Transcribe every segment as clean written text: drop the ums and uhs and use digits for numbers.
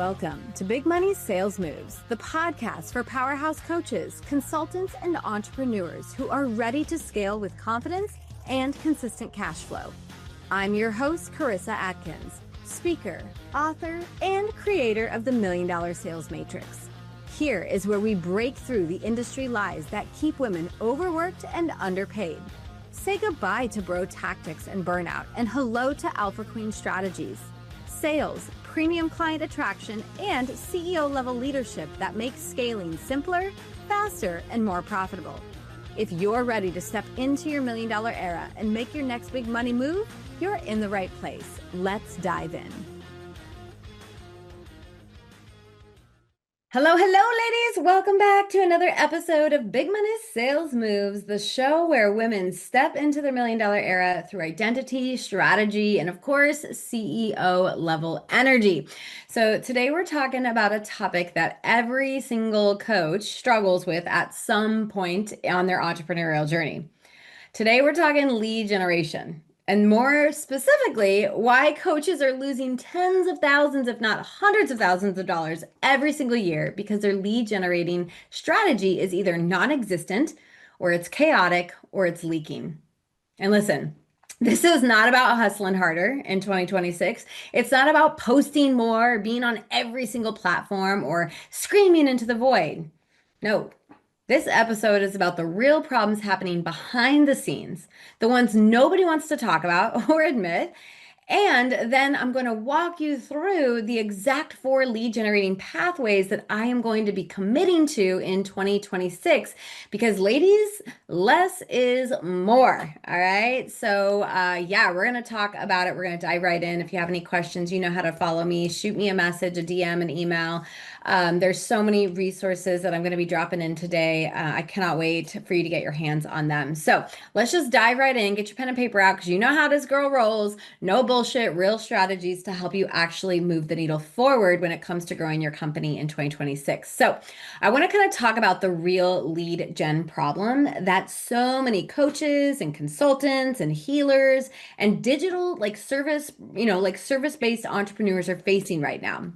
Welcome to Big Money Sales Moves, the podcast for powerhouse coaches, consultants, and entrepreneurs who are ready to scale with confidence and consistent cash flow. I'm your host, Karissa Atkins, speaker, author, and creator of the $1 Million Sales Matrix. Here is where we break through the industry lies that keep women overworked and underpaid. Say goodbye to bro tactics and burnout, and hello to alpha queen strategies. Sales, premium client attraction, and CEO-level leadership that makes scaling simpler, faster, and more profitable. If you're ready to step into your $1 Million era and make your next big money move, you're in the right place. Let's dive in. Hello, ladies. Welcome back to another episode of Big Money Sales Moves, the show where women step into their $1 Million era through identity, strategy, and of course, CEO level energy. So today we're talking about a topic that every single coach struggles with at some point on their entrepreneurial journey. Today we're talking lead generation. And more specifically, why coaches are losing tens of thousands, if not hundreds of thousands of dollars every single year because their lead generating strategy is either non-existent, or it's chaotic, or it's leaking. And listen, this is not about hustling harder in 2026. It's not about posting more, being on every single platform, or screaming into the void. No. This episode is about the real problems happening behind the scenes, the ones nobody wants to talk about or admit. And then I'm going to walk you through the exact 4 lead generating pathways that I am going to be committing to in 2026. Because ladies, less is more. All right. So we're going to talk about it. We're going to dive right in. If you have any questions, you know how to follow me. Shoot me a message, a DM, an email. There's so many resources that I'm going to be dropping in today. I cannot wait for you to get your hands on them. So let's just dive right in. Get your pen and paper out because you know how this girl rolls. No bullshit, real strategies to help you actually move the needle forward when it comes to growing your company in 2026. So I want to kind of talk about the real lead gen problem that so many coaches and consultants and healers and digital service-based entrepreneurs are facing right now.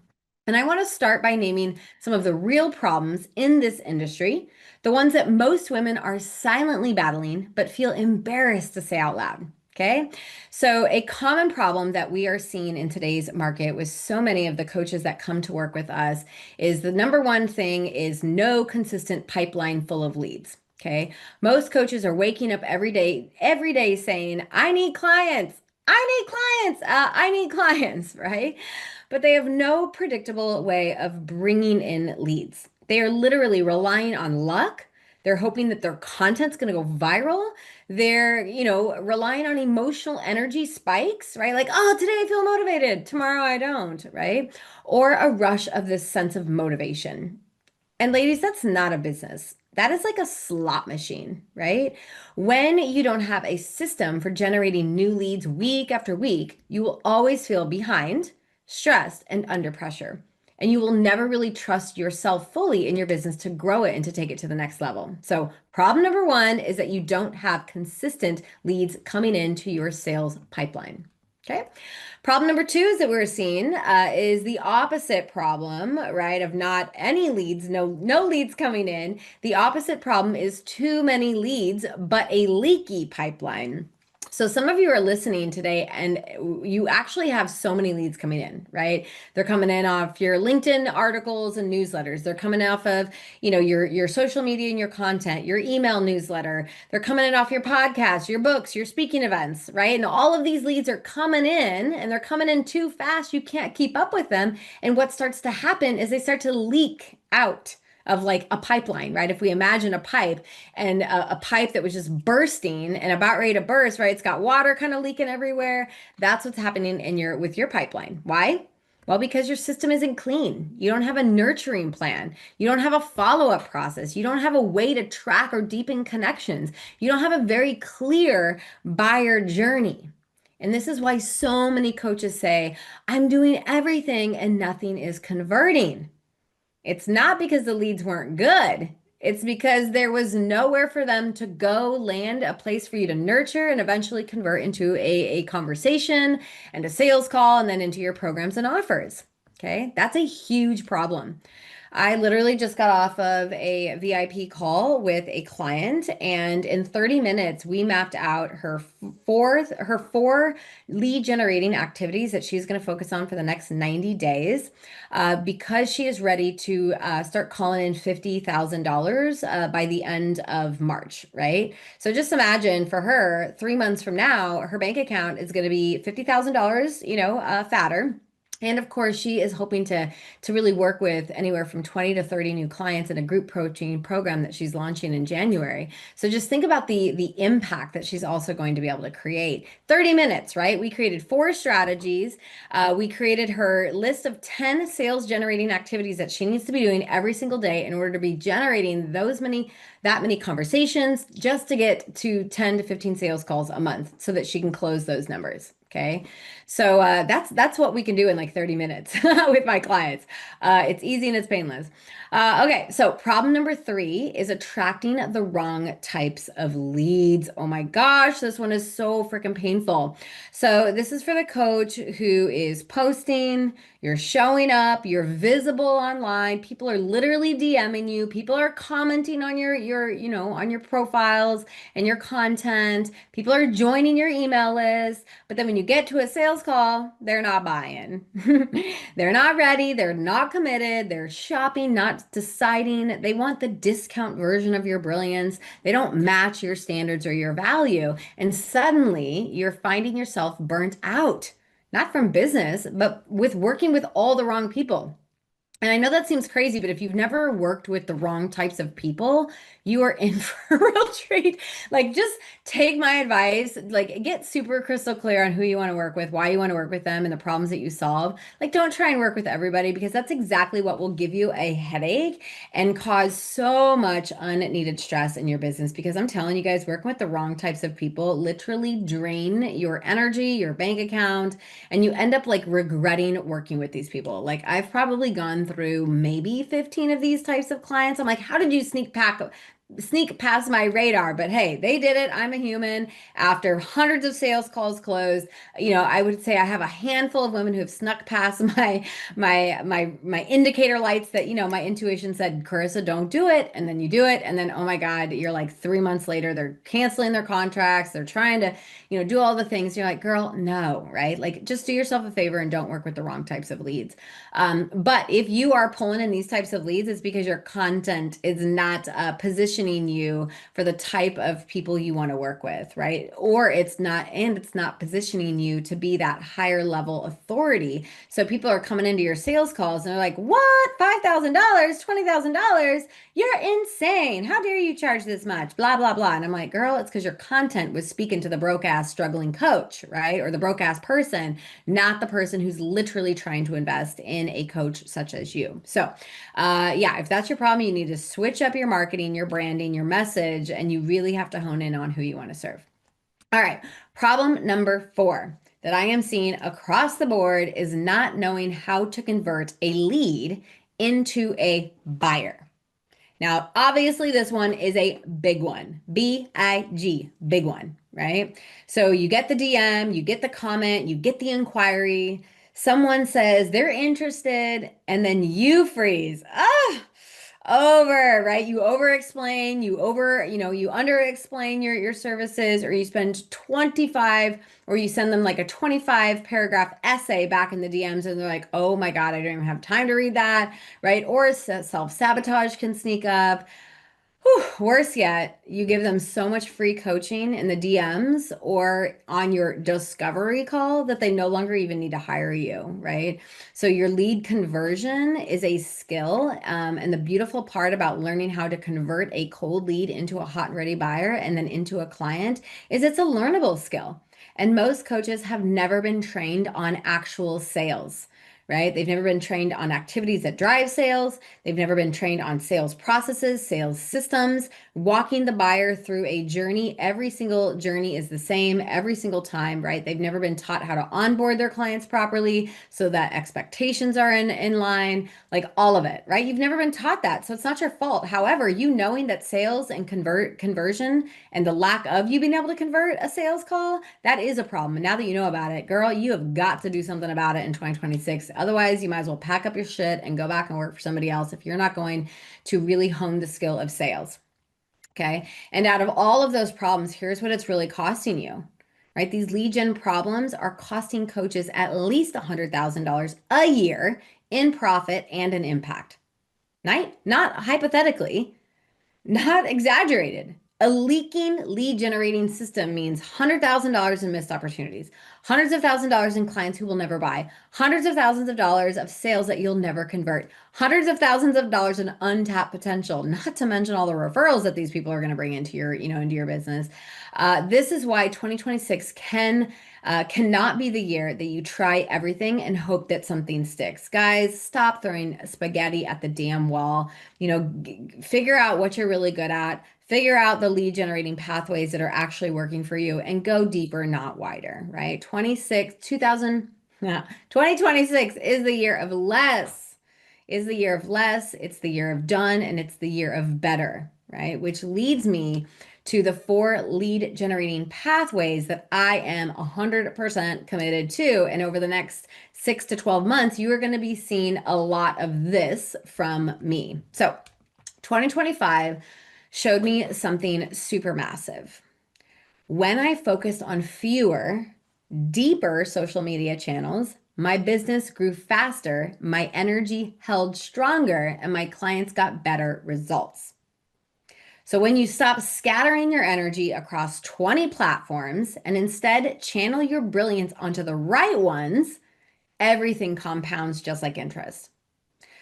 And I want to start by naming some of the real problems in this industry, the ones that most women are silently battling but feel embarrassed to say out loud. Okay, so a common problem that we are seeing in today's market with so many of the coaches that come to work with us is the number one thing is no consistent pipeline full of leads. Okay, most coaches are waking up every day saying, I need clients, right? But they have no predictable way of bringing in leads. They are literally relying on luck. They're hoping that their content's going to go viral. They're, relying on emotional energy spikes, right? Like, oh, today I feel motivated, tomorrow I don't, right? Or a rush of this sense of motivation. And ladies, that's not a business. That is like a slot machine, right? When you don't have a system for generating new leads week after week, you will always feel behind, stressed, and under pressure. And you will never really trust yourself fully in your business to grow it and to take it to the next level. So problem number 1 is that you don't have consistent leads coming into your sales pipeline. Okay. Problem number 2 is that we're seeing is the opposite problem, right? Of not any leads, no leads coming in. The opposite problem is too many leads, but a leaky pipeline. So some of you are listening today and you actually have so many leads coming in, right? They're coming in off your LinkedIn articles and newsletters. They're coming off of, your social media and your content, your email newsletter. They're coming in off your podcast, your books, your speaking events, right? And all of these leads are coming in and they're coming in too fast. You can't keep up with them. And what starts to happen is they start to leak out of like a pipeline, right? If we imagine a pipe and a pipe that was just bursting and about ready to burst, right? It's got water kind of leaking everywhere. That's what's happening with your pipeline. Why? Well, because your system isn't clean. You don't have a nurturing plan. You don't have a follow-up process. You don't have a way to track or deepen connections. You don't have a very clear buyer journey. And this is why so many coaches say, I'm doing everything and nothing is converting. It's not because the leads weren't good. It's because there was nowhere for them to go land, a place for you to nurture and eventually convert into a conversation and a sales call and then into your programs and offers. Okay, that's a huge problem. I literally just got off of a VIP call with a client, and in 30 minutes, we mapped out her four lead generating activities that she's going to focus on for the next 90 days, because she is ready to start calling in $50,000 by the end of March, right? So just imagine for her, 3 months from now, her bank account is going to be $50,000, fatter. And of course, she is hoping to really work with anywhere from 20 to 30 new clients in a group coaching program that she's launching in January. So just think about the impact that she's also going to be able to create. 30 minutes, right? We created four strategies. We created her list of 10 sales generating activities that she needs to be doing every single day in order to be generating that many conversations just to get to 10 to 15 sales calls a month so that she can close those numbers. Okay. So that's what we can do in like 30 minutes with my clients. It's easy and it's painless. Okay, so problem number three is attracting the wrong types of leads. Oh my gosh, this one is so freaking painful. So this is for the coach who is posting, you're showing up, you're visible online, people are literally DMing you, people are commenting on on your profiles and your content, people are joining your email list, but then when you get to a sales call, they're not buying. They're not ready. They're not committed. They're shopping, not deciding. They want the discount version of your brilliance. They don't match your standards or your value. And suddenly you're finding yourself burnt out, not from business, but with working with all the wrong people. And I know that seems crazy, but if you've never worked with the wrong types of people, you are in for a real treat. Like, just take my advice, like, get super crystal clear on who you want to work with, why you want to work with them, and the problems that you solve. Like, don't try and work with everybody because that's exactly what will give you a headache and cause so much unneeded stress in your business. Because I'm telling you guys, working with the wrong types of people literally drain your energy, your bank account, and you end up like regretting working with these people. Like, I've probably gone through maybe 15 of these types of clients. I'm like, how did you sneak past my radar? But hey, they did it. I'm a human. After hundreds of sales calls closed, I would say I have a handful of women who have snuck past my indicator lights that, my intuition said, Carissa, don't do it. And then you do it. And then, oh my God, you're like 3 months later, they're canceling their contracts. They're trying to, do all the things. You're like, girl, no, right? Like, just do yourself a favor and don't work with the wrong types of leads. But if you are pulling in these types of leads, it's because your content is not positioning you for the type of people you want to work with, right? Or it's not positioning you to be that higher level authority. So people are coming into your sales calls and they're like, what? $5,000, $20,000? You're insane. How dare you charge this much? Blah, blah, blah. And I'm like, girl, it's because your content was speaking to the broke ass struggling coach, right? Or the broke ass person, not the person who's literally trying to invest in a coach such as you. So, yeah, if that's your problem, you need to switch up your marketing, your branding, your message, and you really have to hone in on who you want to serve. All right, problem number four that I am seeing across the board is not knowing how to convert a lead into a buyer. Now, obviously, this one is a big one. B-I-G, big one, right? So you get the DM, you get the comment, you get the inquiry. Someone says they're interested, and then you freeze. Over, right? You over explain, you under explain your services, or you spend 25, or you send them like a 25 paragraph essay back in the DMs, and they're like, oh my God, I don't even have time to read that, right? Or self sabotage can sneak up. Whew, worse yet, you give them so much free coaching in the DMs or on your discovery call that they no longer even need to hire you, right? So your lead conversion is a skill. And the beautiful part about learning how to convert a cold lead into a hot and ready buyer and then into a client is it's a learnable skill. And most coaches have never been trained on actual sales, right? They've never been trained on activities that drive sales. They've never been trained on sales processes, sales systems, walking the buyer through a journey. Every single journey is the same every single time, right? They've never been taught how to onboard their clients properly so that expectations are in line, like all of it, right? You've never been taught that. So it's not your fault. However, you knowing that sales and conversion and the lack of you being able to convert a sales call, that is a problem. And now that you know about it, girl, you have got to do something about it in 2026 Otherwise, you might as well pack up your shit and go back and work for somebody else if you're not going to really hone the skill of sales. Okay. And out of all of those problems, here's what it's really costing you, right? These lead gen problems are costing coaches at least $100,000 a year in profit and an impact. Right? Not hypothetically, not exaggerated. A leaking lead generating system means $100,000 in missed opportunities, hundreds of thousands of dollars in clients who will never buy, hundreds of thousands of dollars of sales that you'll never convert, hundreds of thousands of dollars in untapped potential, not to mention all the referrals that these people are going to bring into your, into your business. This is why 2026 cannot be the year that you try everything and hope that something sticks. Guys, stop throwing spaghetti at the damn wall. Figure out what you're really good at. Figure out the lead generating pathways that are actually working for you and go deeper, not wider, right? 2026 is the year of less, is the year of less. It's the year of done, and it's the year of better, right? Which leads me to the 4 lead generating pathways that I am 100% committed to. And over the next 6 to 12 months, you are going to be seeing a lot of this from me. So 2025 showed me something super massive. When I focused on fewer, deeper social media channels, my business grew faster, my energy held stronger, and my clients got better results. So when you stop scattering your energy across 20 platforms and instead channel your brilliance onto the right ones, everything compounds just like interest.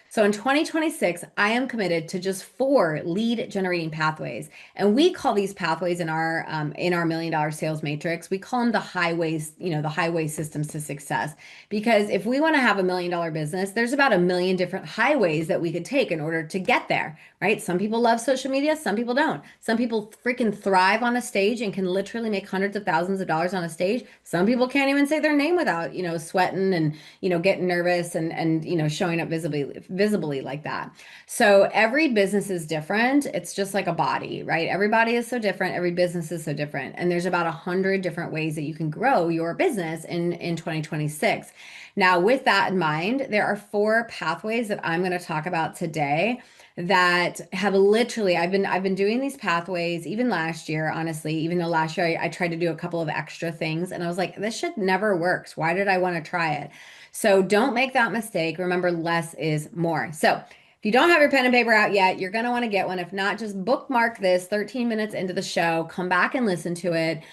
So in 2026, I am committed to just 4 lead generating pathways. And we call these pathways in our $1 million sales matrix, we call them the highways, the highway systems to success. Because if we want to have $1 million business, there's about 1 million different highways that we could take in order to get there, right? Some people love social media, some people don't. Some people freaking thrive on a stage and can literally make hundreds of thousands of dollars on a stage. Some people can't even say their name without, sweating and, getting nervous and showing up visibly like that. So every business is different. It's just like a body, right? Everybody is so different. Every business is so different. And there's about 100 different ways that you can grow your business in 2026. Now, with that in mind, there are 4 pathways that I'm going to talk about today that have literally, I've been doing these pathways even last year, honestly, even though last year I tried to do a couple of extra things and I was like, this shit never works. Why did I want to try it? So don't make that mistake. Remember, less is more. So if you don't have your pen and paper out yet, you're going to want to get one. If not, just bookmark this 13 minutes into the show, come back and listen to it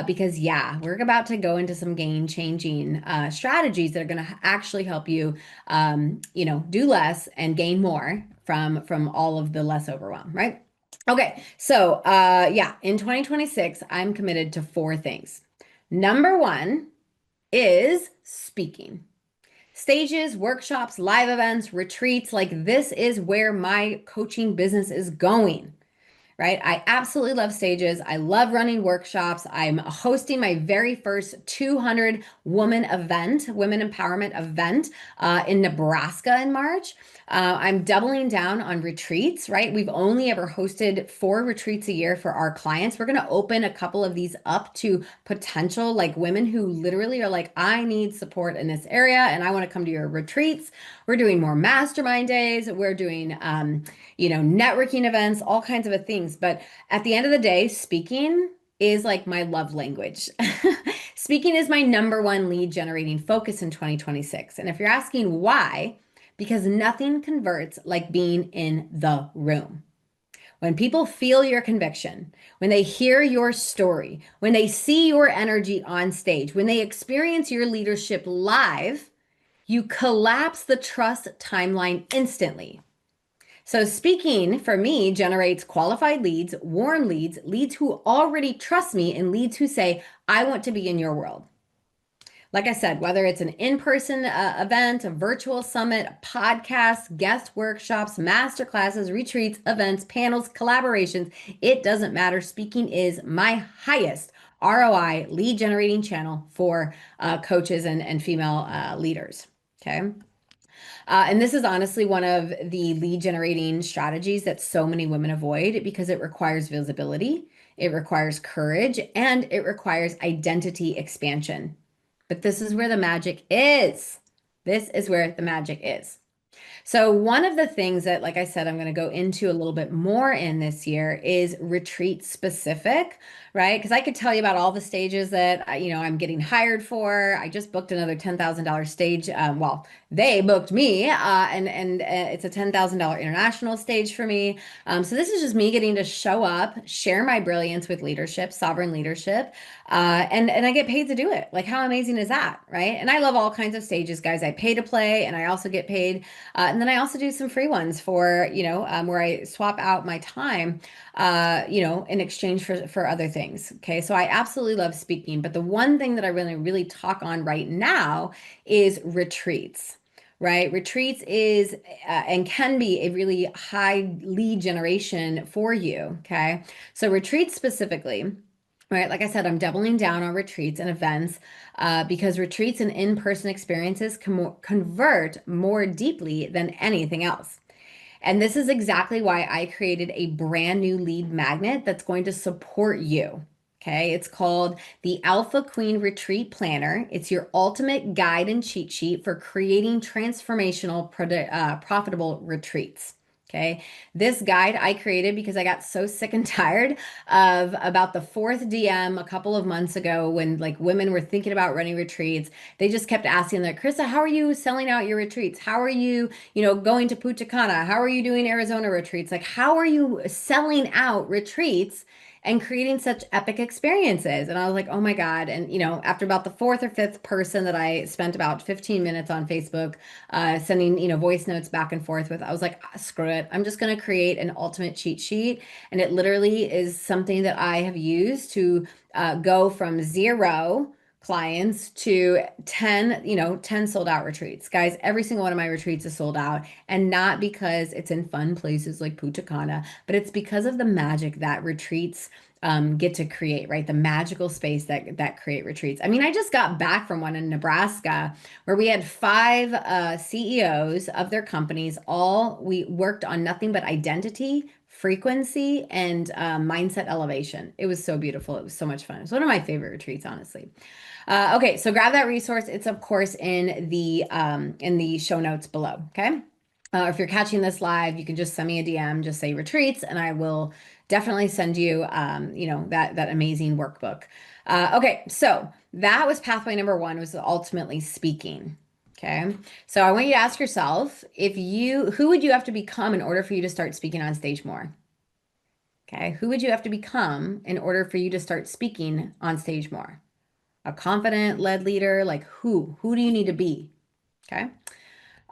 because we're about to go into some game-changing strategies that are going to actually help you, do less and gain more from all of the less overwhelm, right? Okay, so in 2026, I'm committed to 4 things. Number 1 is speaking. Stages, workshops, live events, retreats, like this is where my coaching business is going, right? I absolutely love stages. I love running workshops. I'm hosting my very first 200 women empowerment event in Nebraska in March. I'm doubling down on retreats, right? We've only ever hosted 4 retreats a year for our clients. We're going to open a couple of these up to potential like women who literally are like, I need support in this area and I want to come to your retreats. We're doing more mastermind days. We're doing, networking events, all kinds of things. But at the end of the day, speaking is like my love language. Speaking is my number 1 lead generating focus in 2026. And if you're asking why, because nothing converts like being in the room. When people feel your conviction, when they hear your story, when they see your energy on stage, when they experience your leadership live, you collapse the trust timeline instantly. So speaking for me generates qualified leads, warm leads, leads who already trust me, and leads who say, I want to be in your world. Like I said, whether it's an in-person event, a virtual summit, a podcast, guest workshops, masterclasses, retreats, events, panels, collaborations, it doesn't matter. Speaking is my highest ROI lead generating channel for coaches and female leaders. Okay. And this is honestly one of the lead generating strategies that so many women avoid because it requires visibility, it requires courage, and it requires identity expansion. But this is where the magic is. This is where the magic is. So, one of the things that, like I said, I'm going to go into a little bit more in this year is retreat specific, right? Because I could tell you about all the stages that I'm getting hired for. I just booked another $10,000 stage. Well, they booked me, and it's a $10,000 international stage for me. So this is just me getting to show up, share my brilliance with leadership, sovereign leadership, and I get paid to do it. Like, how amazing is that, right? And I love all kinds of stages, guys. I pay to play, and I also get paid. And then I also do some free ones for, where I swap out my time, in exchange for other things. Okay. So I absolutely love speaking. But the one thing that I really, really talk on right now is retreats. Right? Retreats is and can be a really high lead generation for you. Okay. So retreats specifically, right? Like I said, I'm doubling down on retreats and events because retreats and in-person experiences convert more deeply than anything else. And this is exactly why I created a brand new lead magnet that's going to support you. Okay, it's called the Alpha Queen Retreat Planner. It's your ultimate guide and cheat sheet for creating transformational, profitable retreats. Okay, this guide I created because I got so sick and tired of about the fourth DM a couple of months ago when like women were thinking about running retreats. They just kept asking like, Karissa, how are you selling out your retreats? How are you, going to Punta Cana? How are you doing Arizona retreats? Like, how are you selling out retreats and creating such epic experiences? And I was like, oh my God. And, after about the fourth or fifth person that I spent about 15 minutes on Facebook, sending, voice notes back and forth with, I was like, screw it. I'm just going to create an ultimate cheat sheet. And it literally is something that I have used to go from zero clients to 10, 10 sold out retreats. Guys, every single one of my retreats is sold out, and not because it's in fun places like Punta Cana, but it's because of the magic that retreats get to create, right? The magical space that create retreats. I mean, I just got back from one in Nebraska where we had five CEOs of their companies. All we worked on nothing but identity, frequency, and mindset elevation. It was so beautiful. It was so much fun. It was one of my favorite retreats, honestly. Okay, so grab that resource. It's of course in the show notes below. Okay. If you're catching this live, you can just send me a DM, just say retreats, and I will definitely send you, that amazing workbook. Okay, so that was pathway number one, was ultimately speaking. Okay, so I want you to ask yourself who would you have to become in order for you to start speaking on stage more? Okay, who would you have to become in order for you to start speaking on stage more? A confident led leader, like who? Who do you need to be? Okay.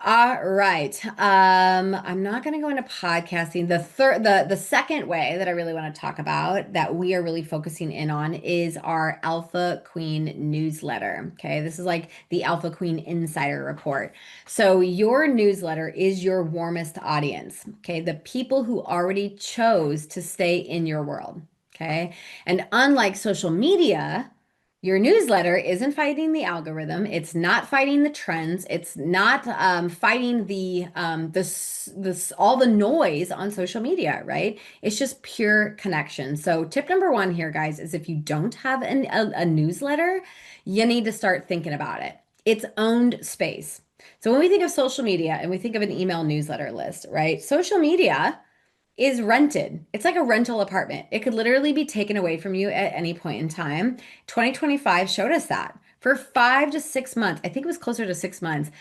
All right. I'm not going to go into podcasting. The second way that I really want to talk about that we are really focusing in on is our Alpha Queen newsletter. Okay. This is like the Alpha Queen Insider Report. So your newsletter is your warmest audience. Okay. The people who already chose to stay in your world. Okay. And unlike social media, your newsletter isn't fighting the algorithm. It's not fighting the trends. It's not fighting this all the noise on social media, right? It's just pure connection. So tip number one here, guys, is if you don't have a newsletter, you need to start thinking about it. It's owned space. So when we think of social media and we think of an email newsletter list, right? Social media is rented. It's like a rental apartment. It could literally be taken away from you at any point in time. 2025 showed us that. For 5 to 6 months, I think it was closer to 6 months,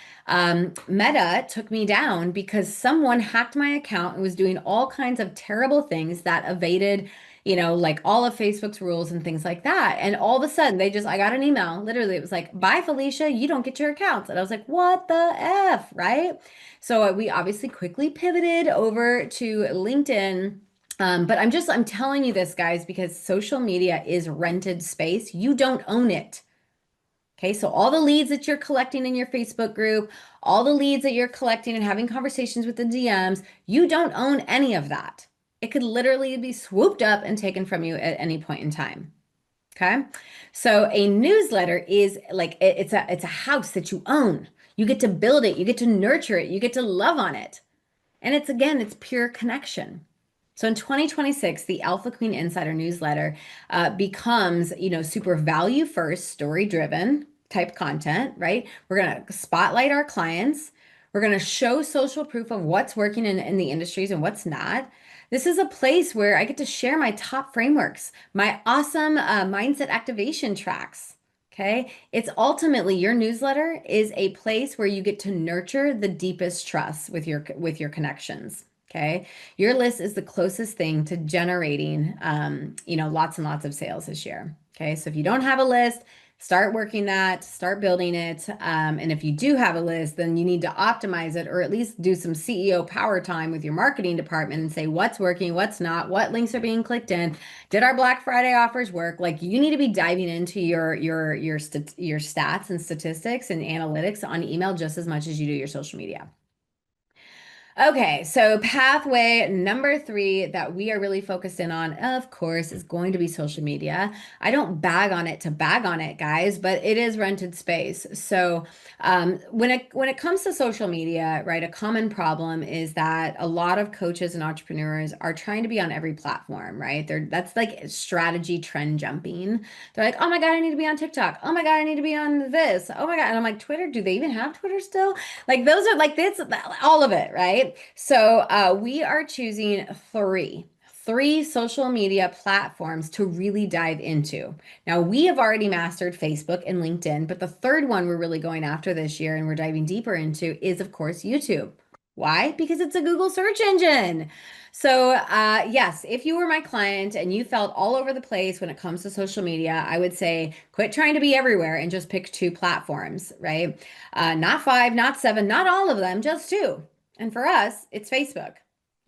Meta took me down because someone hacked my account and was doing all kinds of terrible things that evaded, like all of Facebook's rules and things like that. And all of a sudden, I got an email. Literally, it was like, bye, Felicia, you don't get your accounts. And I was like, what the F, right? So we obviously quickly pivoted over to LinkedIn. But I'm telling you this, guys, because social media is rented space. You don't own it. Okay, so all the leads that you're collecting in your Facebook group, all the leads that you're collecting and having conversations with the DMs, you don't own any of that. It could literally be swooped up and taken from you at any point in time. Okay. So a newsletter is like it's a house that you own. You get to build it, you get to nurture it, you get to love on it. And it's pure connection. So in 2026, the Alpha Queen Insider newsletter becomes, super value first, story driven. type content, right? We're going to spotlight our clients. We're going to show social proof of what's working in the industries and what's not. This is a place where I get to share my top frameworks, my awesome mindset activation tracks. Okay. It's ultimately your newsletter is a place where you get to nurture the deepest trust with your connections. Okay. Your list is the closest thing to generating lots and lots of sales this year. Okay. So if you don't have a list, start working that, start building it. And if you do have a list, then you need to optimize it or at least do some CEO power time with your marketing department and say what's working, what's not, what links are being clicked in. Did our Black Friday offers work? Like you need to be diving into your stats and statistics and analytics on email just as much as you do your social media. Okay, so pathway number three that we are really focused in on, of course, is going to be social media. I don't bag on it to bag on it, guys, but it is rented space. So when it comes to social media, right, a common problem is that a lot of coaches and entrepreneurs are trying to be on every platform, right? That's like strategy trend jumping. They're like, oh my God, I need to be on TikTok. Oh my God, I need to be on this. Oh my God. And I'm like, Twitter, do they even have Twitter still? Like those are like this, all of it, right? So we are choosing three social media platforms to really dive into. Now, we have already mastered Facebook and LinkedIn, but the third one we're really going after this year and we're diving deeper into is, of course, YouTube. Why? Because it's a Google search engine. So, yes, if you were my client and you felt all over the place when it comes to social media, I would say quit trying to be everywhere and just pick two platforms, right? Not five, not seven, not all of them, just two. And for us, it's Facebook,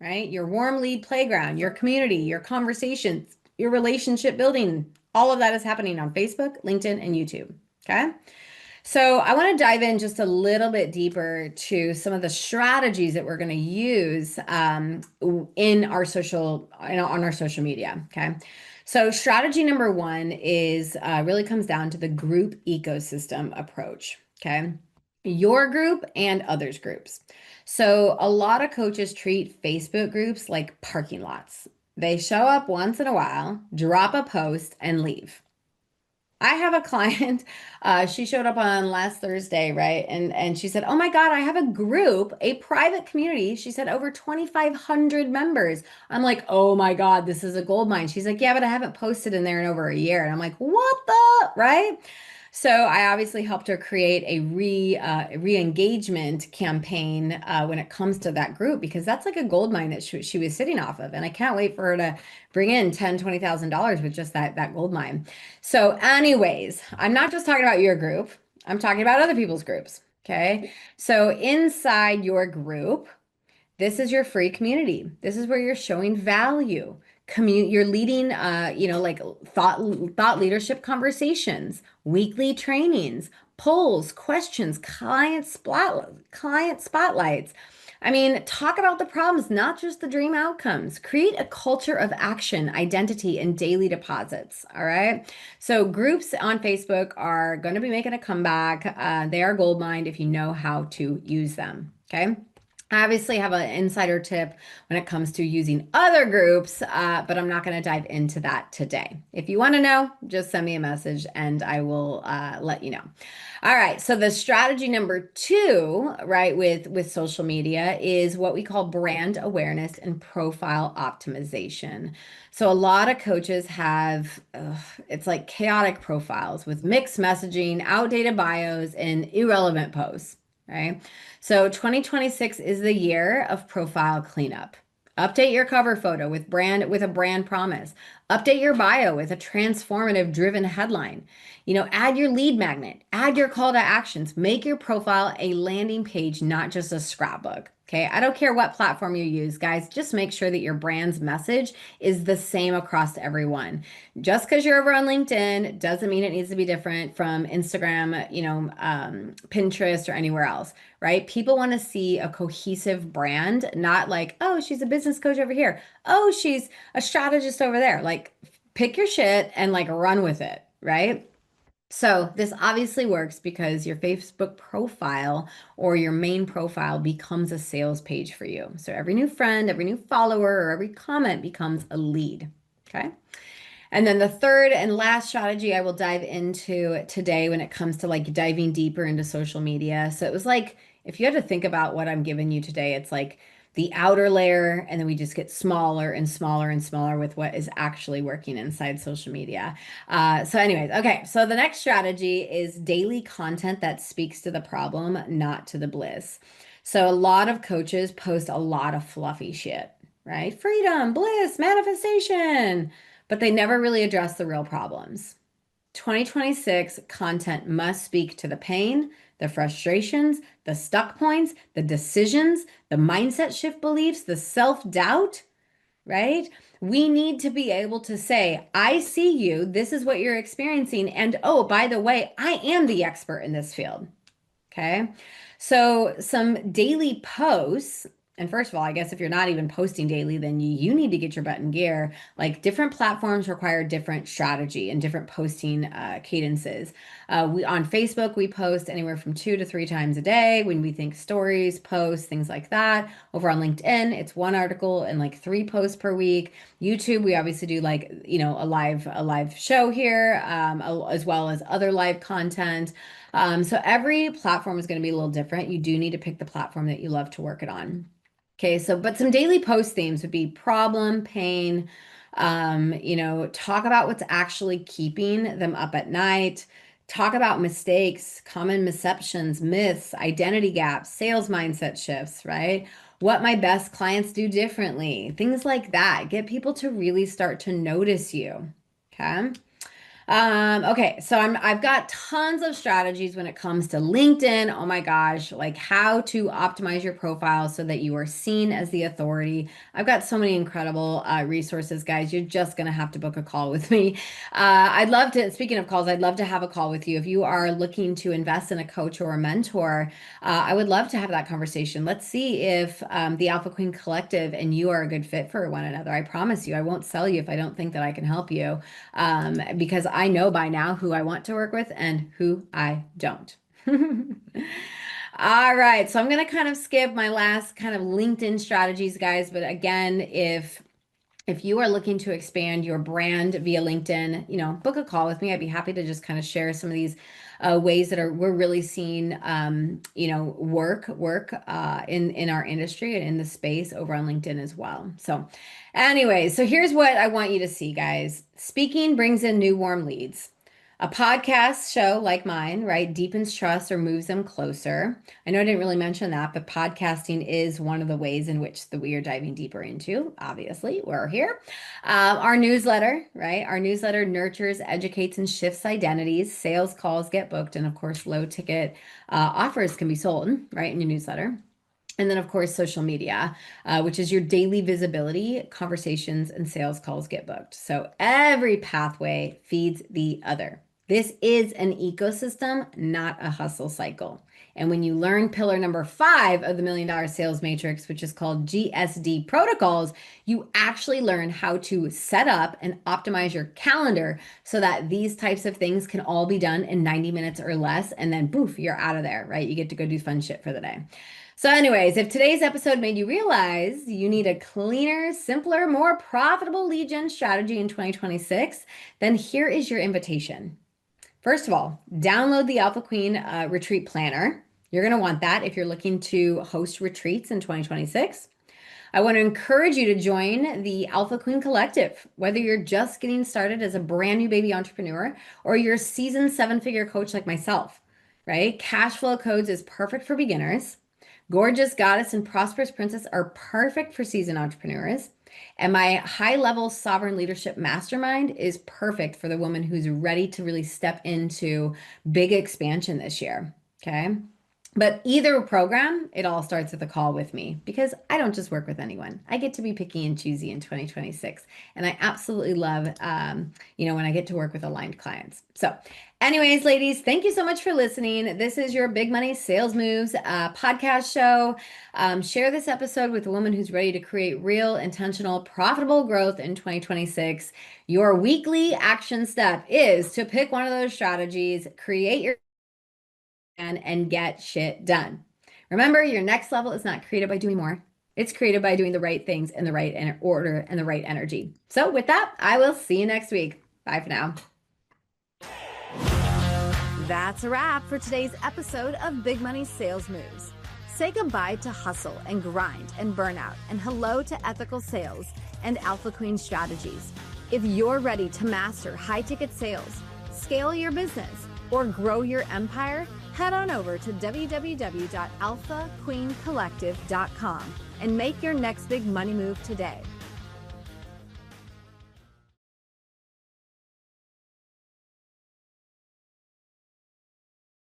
right? Your warm lead playground, your community, your conversations, your relationship building, all of that is happening on Facebook, LinkedIn, and YouTube. Okay. So I want to dive in just a little bit deeper to some of the strategies that we're going to use in our on our social media. Okay. So strategy number one is really comes down to the group ecosystem approach. Okay. Your group and others groups. So a lot of coaches treat Facebook groups like parking lots. They show up once in a while, drop a post, and leave. I have a client, she showed up on last Thursday, right? And she said, "Oh my God, I have a group, a private community." She said over 2,500 members. I'm like, "Oh my God, this is a gold mine." She's like, "Yeah, but I haven't posted in there in over a year." And I'm like, "What the?" Right? So I obviously helped her create a re-engagement campaign when it comes to that group because that's like a gold mine that she was sitting off of. And I can't wait for her to bring in $10,000, $20,000 with just that gold mine. So, anyways, I'm not just talking about your group, I'm talking about other people's groups. Okay. So, inside your group, this is your free community. This is where you're showing value. You're leading, like thought leadership conversations, weekly trainings, polls, questions, client spotlights. I mean, talk about the problems, not just the dream outcomes. Create a culture of action, identity, and daily deposits. All right. So, groups on Facebook are going to be making a comeback. They are gold mined if you know how to use them. Okay. I obviously have an insider tip when it comes to using other groups, but I'm not going to dive into that today. If you want to know, just send me a message and I will let you know. All right. So the strategy number two, right, with social media is what we call brand awareness and profile optimization. So a lot of coaches have it's like chaotic profiles with mixed messaging, outdated bios, and irrelevant posts. Right. So 2026 is the year of profile cleanup. Update your cover photo with a brand promise. Update your bio with a transformative driven headline. Add your lead magnet, add your call to actions, make your profile a landing page, not just a scrapbook. Okay, I don't care what platform you use, guys. Just make sure that your brand's message is the same across everyone. Just because you're over on LinkedIn doesn't mean it needs to be different from Instagram, Pinterest, or anywhere else, right? People want to see a cohesive brand, not like, oh, she's a business coach over here. Oh, she's a strategist over there. Like, pick your shit and like run with it, right? So this obviously works because your Facebook profile or your main profile becomes a sales page for you. So every new friend, every new follower, or every comment becomes a lead. Okay. And then the third and last strategy I will dive into today when it comes to like diving deeper into social media. So it was like, if you had to think about what I'm giving you today, it's like the outer layer, and then we just get smaller and smaller and smaller with what is actually working inside social media. Anyways, okay. So the next strategy is daily content that speaks to the problem, not to the bliss. So a lot of coaches post a lot of fluffy shit, right? Freedom, bliss, manifestation, but they never really address the real problems. 2026 content must speak to the pain, the frustrations, the stuck points, the decisions, the mindset shift beliefs, the self doubt, right? We need to be able to say, I see you, this is what you're experiencing, and oh, by the way, I am the expert in this field. Okay. So some daily posts, and first of all, I guess if you're not even posting daily, then you need to get your butt in gear. Like different platforms require different strategy and different posting cadences. We on Facebook, we post anywhere from 2 to 3 times a day when we think stories, posts, things like that. Over on LinkedIn, it's one article and like 3 posts per week. YouTube, we obviously do like, a live show here, as well as other live content. So every platform is going to be a little different. You do need to pick the platform that you love to work it on. Okay, so but some daily post themes would be problem, pain, talk about what's actually keeping them up at night, talk about mistakes, common misceptions, myths, identity gaps, sales mindset shifts, right? What my best clients do differently, things like that. Get people to really start to notice you. Okay. Okay, so I've got tons of strategies when it comes to LinkedIn. Oh my gosh, like how to optimize your profile so that you are seen as the authority. I've got so many incredible resources, guys. You're just gonna have to book a call with me. I'd love to, speaking of calls, I'd love to have a call with you. If you are looking to invest in a coach or a mentor, I would love to have that conversation. Let's see if the Alpha Queen Collective and you are a good fit for one another. I promise you, I won't sell you if I don't think that I can help you, because I know by now who I want to work with and who I don't. All right, so I'm going to kind of skip my last kind of LinkedIn strategies, guys. But again, if you are looking to expand your brand via LinkedIn, book a call with me. I'd be happy to just kind of share some of these ways that we're really seeing, work in our industry and in the space over on LinkedIn as well. So, anyways, so here's what I want you to see, guys. Speaking brings in new warm leads. A podcast show like mine, right, deepens trust or moves them closer. I know I didn't really mention that, but podcasting is one of the ways in which we are diving deeper into. Obviously, we're here. Our newsletter, right? Our newsletter nurtures, educates, and shifts identities. Sales calls get booked, and of course, low ticket offers can be sold, right, in your newsletter. And then, of course, social media, which is your daily visibility, conversations, and sales calls get booked. So every pathway feeds the other. This is an ecosystem, not a hustle cycle. And when you learn pillar number 5 of the $1 Million Sales Matrix, which is called GSD protocols, you actually learn how to set up and optimize your calendar so that these types of things can all be done in 90 minutes or less. And then, boof, you're out of there, right? You get to go do fun shit for the day. So, anyways, if today's episode made you realize you need a cleaner, simpler, more profitable lead gen strategy in 2026, then here is your invitation. First of all, download the Alpha Queen Retreat Planner. You're going to want that if you're looking to host retreats in 2026. I want to encourage you to join the Alpha Queen Collective, whether you're just getting started as a brand new baby entrepreneur or you're a seasoned 7-figure coach like myself, right? Cash flow codes is perfect for beginners. Gorgeous Goddess and Prosperous Princess are perfect for seasoned entrepreneurs. And my high level sovereign leadership mastermind is perfect for the woman who's ready to really step into big expansion this year. Okay. But either program, it all starts with a call with me because I don't just work with anyone. I get to be picky and choosy in 2026. And I absolutely love, when I get to work with aligned clients. So, anyways, ladies, thank you so much for listening. This is your Big Money Sales Moves podcast show. Share this episode with a woman who's ready to create real, intentional, profitable growth in 2026. Your weekly action step is to pick one of those strategies, create your and get shit done. Remember, your next level is not created by doing more. It's created by doing the right things in the right order and the right energy. So, with that, I will see you next week. Bye for now. That's a wrap for today's episode of Big Money Sales Moves. Say goodbye to hustle and grind and burnout, and hello to ethical sales and Alpha Queen strategies. If you're ready to master high-ticket sales, scale your business, or grow your empire, head on over to www.alphaqueencollective.com and make your next big money move today.